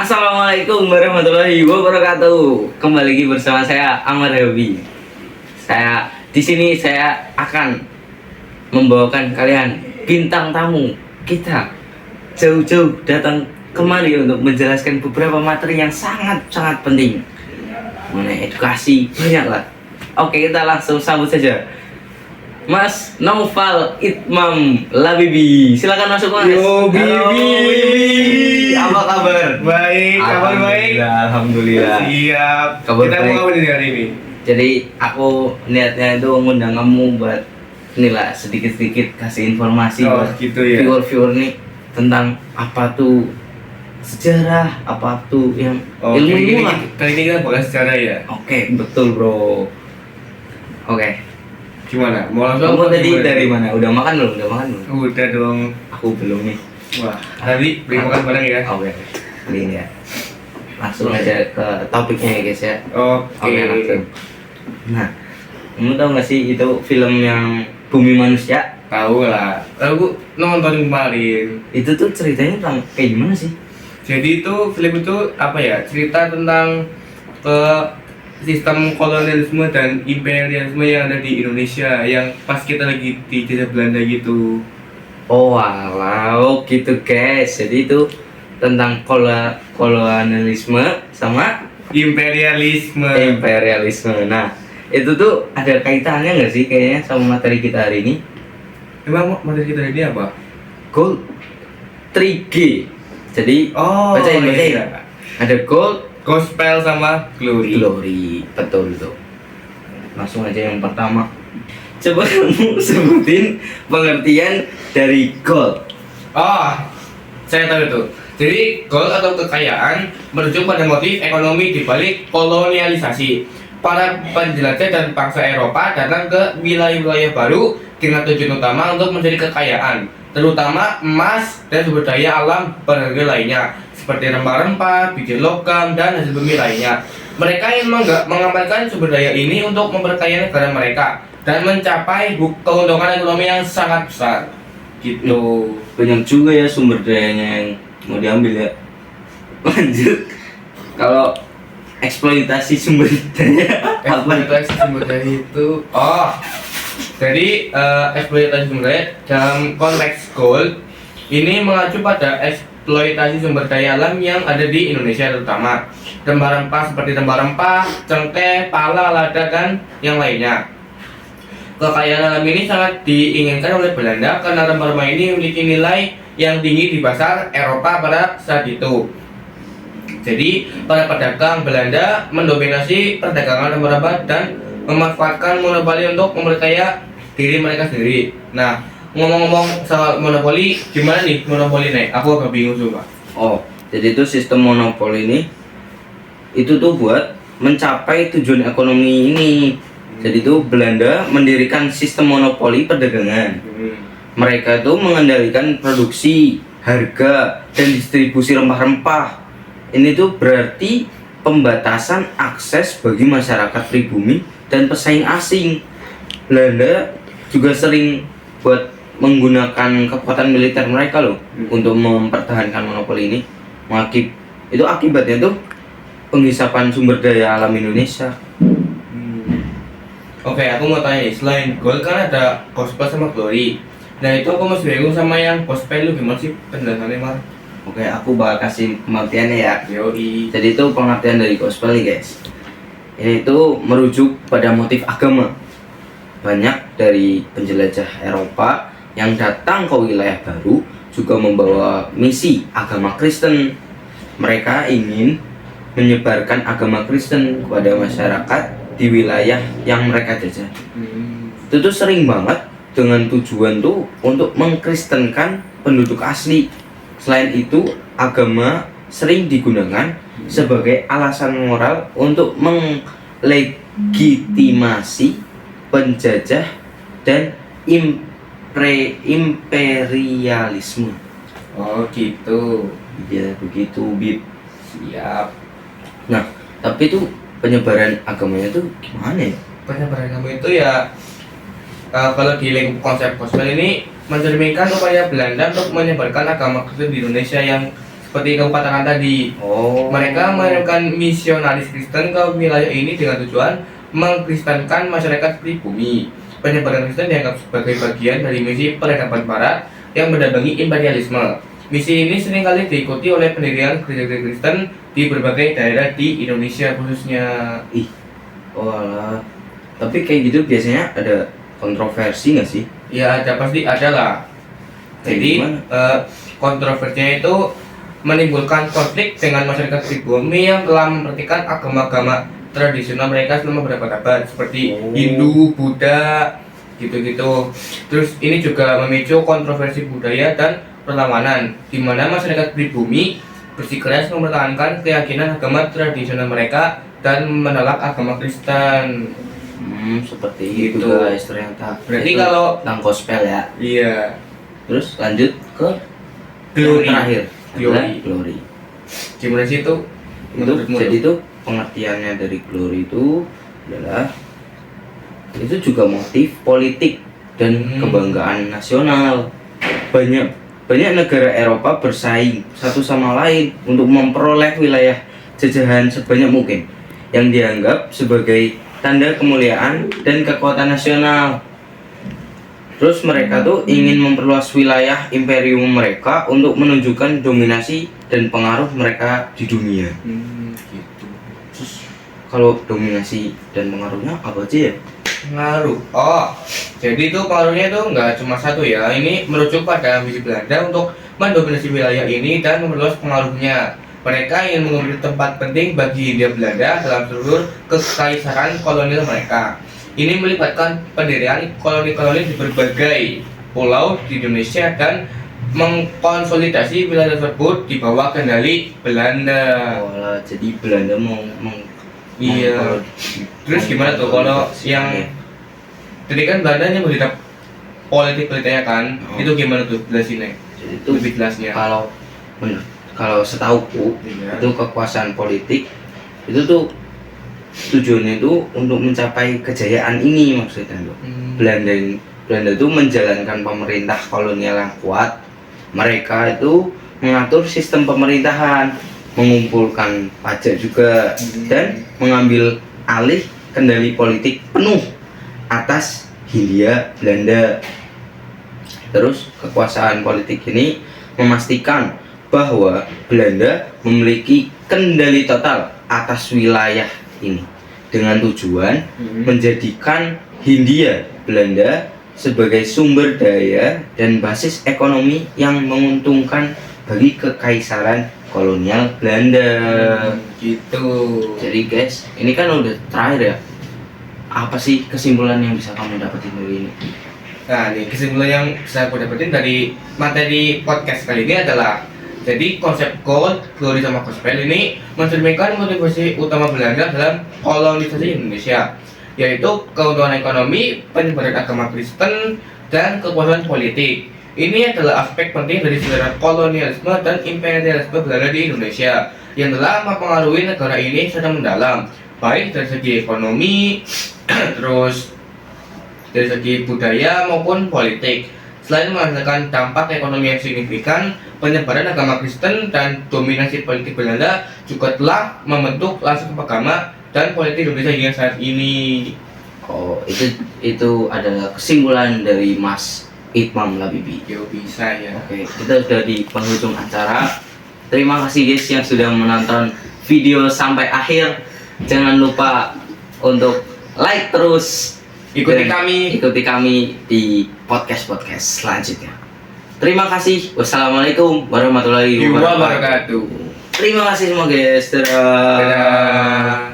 Assalamualaikum warahmatullahi wabarakatuh. Kembali lagi bersama saya Ahmad Hobi. Saya akan membawakan kalian bintang tamu kita jauh-jauh datang kemari untuk menjelaskan beberapa materi yang sangat penting mengenai edukasi, banyak lah. Oke, kita langsung sambut saja Mas Naufal Itmam Labibi. Silakan masuk, Mas. Yo, Bibi. Halo, Bibi. Apa kabar? Baik, kabar baik. Alhamdulillah. Siap. Kabar Kita baik. mau apa nih hari ini? Jadi aku niatnya itu ngundang kamu buat inilah sedikit-sedikit kasih informasi Oh, buat gitu ya. viewer nih tentang apa tuh sejarah, apa tuh yang Oh, ilmu kali ini, lah. kali ini kita bahas sejarah ya. Oke, betul bro. Oke, Gimana? Mau langsung kamu apa tadi gimana? dari mana? Udah makan belum? Udah makan belum? Udah dong. Aku belum nih. Wah, tadi beli makan bareng ya. Oke, ini ya. Langsung aja ke topiknya ya guys ya. Oke. Oke, langsung. Nah, kamu tahu nggak sih itu film yang Bumi Manusia? Tahu lah. Aku nonton kemarin. Itu tuh ceritanya tentang kayak gimana sih? Jadi itu film itu apa ya? Cerita tentang sistem kolonialisme dan imperialisme yang ada di Indonesia yang pas kita lagi dijajah Belanda gitu. Oh walau gitu guys. Jadi itu tentang kolonialisme sama Imperialisme. imperialisme. Nah, itu tuh ada kaitannya nggak sih kayaknya sama materi kita hari ini? Emang materi kita ini apa? Gold 3G. Jadi bacain. iya. Ada gold, Gospel sama glory. glory, betul tuh. Langsung aja yang pertama. Coba kamu sebutin pengertian dari gold. Oh, saya tahu itu. Jadi gold atau kekayaan merujuk pada motif ekonomi di balik kolonialisasi. Para penjelajah dan bangsa Eropa datang ke wilayah-wilayah baru dengan tujuan utama untuk mencari kekayaan, terutama emas dan sumber daya alam berharga lainnya, seperti rempah-rempah, biji logam, dan hasil bumi lainnya. Mereka ingin mengamankan sumber daya ini untuk memperkaya negara mereka dan mencapai keuntungan ekonomi yang sangat besar. Gitu. Banyak juga ya sumber dayanya yang mau diambil ya. Lanjut. Kalau eksploitasi sumber daya apa? Eksploitasi sumber daya itu, jadi eksploitasi sumber daya dalam konteks gold ini mengacu pada eksploitasi sumber daya alam yang ada di Indonesia, terutama rempah-rempah seperti rempah-rempah, cengkeh, pala, lada, dan yang lainnya. Kekayaan alam ini sangat diinginkan oleh Belanda karena rempah-rempah ini memiliki nilai yang tinggi di pasar Eropa pada saat itu. Jadi, para pedagang Belanda mendominasi perdagangan rempah-rempah dan memanfaatkan monopoli untuk memperkaya diri mereka sendiri. Nah, ngomong-ngomong soal monopoli, gimana nih monopoli nih? Aku agak bingung juga. Oh, jadi itu sistem monopoli ini itu tuh buat mencapai tujuan ekonomi ini. Jadi itu Belanda mendirikan sistem monopoli perdagangan. Mereka itu mengendalikan produksi, harga, dan distribusi rempah-rempah. Ini tuh berarti pembatasan akses bagi masyarakat pribumi dan pesaing asing. Belanda juga sering buat menggunakan kekuatan militer mereka loh untuk mempertahankan monopoli ini. Itu akibatnya tuh penghisapan sumber daya alam Indonesia. Oke, aku mau tanya nih, selain gold kan ada gospel sama glory. Nah itu aku masih bingung sama yang gospel, lu gimana sih penjelasannya, Mar? Oke, aku bakal kasih pengertiannya ya. Yoi. Jadi itu pengertian dari gospel nih guys. Ini itu merujuk pada motif agama. Banyak dari penjelajah Eropa yang datang ke wilayah baru juga membawa misi agama Kristen. Mereka ingin menyebarkan agama Kristen kepada masyarakat di wilayah yang mereka jajah. Itu tuh sering banget dengan tujuan tuh untuk mengkristenkan penduduk asli. Selain itu, agama sering digunakan sebagai alasan moral untuk melegitimasi penjajah dan imperialisme. Oh gitu. Ya begitu, Bib. Siap. Nah, tapi tuh penyebaran agamanya tuh gimana ya? Penyebaran agama itu ya kalau di lingkup konsep gospel ini mencerminkan upaya Belanda untuk menyebarkan agama Kristen di Indonesia yang seperti Kabupaten tadi. Oh. Mereka mengirimkan misionaris Kristen ke wilayah ini dengan tujuan mengkristenkan masyarakat pribumi. Penyebaran Kristen dianggap sebagai bagian dari misi peradaban Barat yang mendampingi imperialisme. Misi ini seringkali diikuti oleh pendirian gereja Kristen di berbagai daerah di Indonesia khususnya. Ih, walah. Tapi kayak gitu biasanya ada kontroversi nggak sih? Ya ada, pasti ada lah. Kayak Jadi gimana? kontroversinya itu menimbulkan konflik dengan masyarakat pribumi yang telah memperhatikan agama-agama tradisional mereka selama berabad-abad seperti Oh. Hindu, Buddha, gitu-gitu. Terus ini juga memicu kontroversi budaya dan perlawanan, di mana masyarakat pribumi bersikeras mempertahankan keyakinan agama tradisional mereka dan menolak agama Kristen. Seperti itu Gitu. guys ternyata. Berarti Itu kalau- tentang gospel ya. Iya. Terus lanjut ke Glory. yang terakhir. Glory. Adalah glory. Gimana sih itu? Menurutmu? Jadi itu pengertiannya dari glory itu adalah itu juga motif politik dan kebanggaan nasional. Banyak negara Eropa bersaing satu sama lain untuk memperoleh wilayah jajahan sebanyak mungkin yang dianggap sebagai tanda kemuliaan dan kekuatan nasional. Terus mereka tuh ingin memperluas wilayah imperium mereka untuk menunjukkan dominasi dan pengaruh mereka di dunia. Gitu. Terus kalau dominasi dan pengaruhnya apa aja ya? Pengaruh. Oh, jadi itu pengaruhnya itu nggak cuma satu ya. Ini merujuk pada ambisi Belanda untuk mendominasi wilayah ini dan memperluas pengaruhnya. Mereka ingin mengambil tempat penting bagi Hindia Belanda dalam seluruh kekaisaran kolonial mereka. Ini melibatkan pendirian koloni-koloni di berbagai pulau di Indonesia dan mengkonsolidasi wilayah tersebut di bawah kendali Belanda. Walah, jadi Belanda mau Iya. Terus gimana tuh kalau yang jadi kan Belanda yang berita politik-politiknya kan, Oh. itu gimana tuh jelasinnya? Jadi itu Lebih jelasnya. kalau setauku Iya. itu kekuasaan politik itu tuh tujuannya itu untuk mencapai kejayaan ini maksudnya loh. Belanda itu menjalankan pemerintah kolonial yang kuat. Mereka itu mengatur sistem pemerintahan, mengumpulkan pajak juga, dan mengambil alih kendali politik penuh atas Hindia Belanda. Terus kekuasaan politik ini memastikan bahwa Belanda memiliki kendali total atas wilayah ini dengan tujuan menjadikan Hindia Belanda sebagai sumber daya dan basis ekonomi yang menguntungkan bagi kekaisaran kolonial Belanda. Gitu. Jadi guys, ini kan udah terakhir ya. Apa sih kesimpulan yang bisa kamu dapetin dari ini? Nah, nih kesimpulan yang bisa aku dapetin dari materi podcast kali ini adalah jadi konsep gold, glory sama gospel ini mencerminkan motivasi utama Belanda dalam kolonisasi Indonesia, yaitu keuntungan ekonomi, penyebaran agama Kristen, dan kekuasaan politik. Ini adalah aspek penting dari sejarah kolonialisme dan imperialisme Belanda di Indonesia yang telah mempengaruhi negara ini secara mendalam, baik dari segi ekonomi, terus dari segi budaya maupun politik. Selain menghasilkan dampak ekonomi yang signifikan, penyebaran agama Kristen dan dominasi politik Belanda juga telah membentuk landscape agama dan politik Indonesia hingga saat ini. Oh, itu adalah kesimpulan dari Mas Itmam Labibi. Yo bisa ya. Oke, kita sudah di penghujung acara. Terima kasih guys yang sudah menonton video sampai akhir. Jangan lupa untuk like terus. Ikuti Dan kami. ikuti kami di podcast selanjutnya. Terima kasih. Wassalamualaikum warahmatullahi wabarakatuh. Wabarakatuh. Terima kasih semua guys. Dadah. Dadah.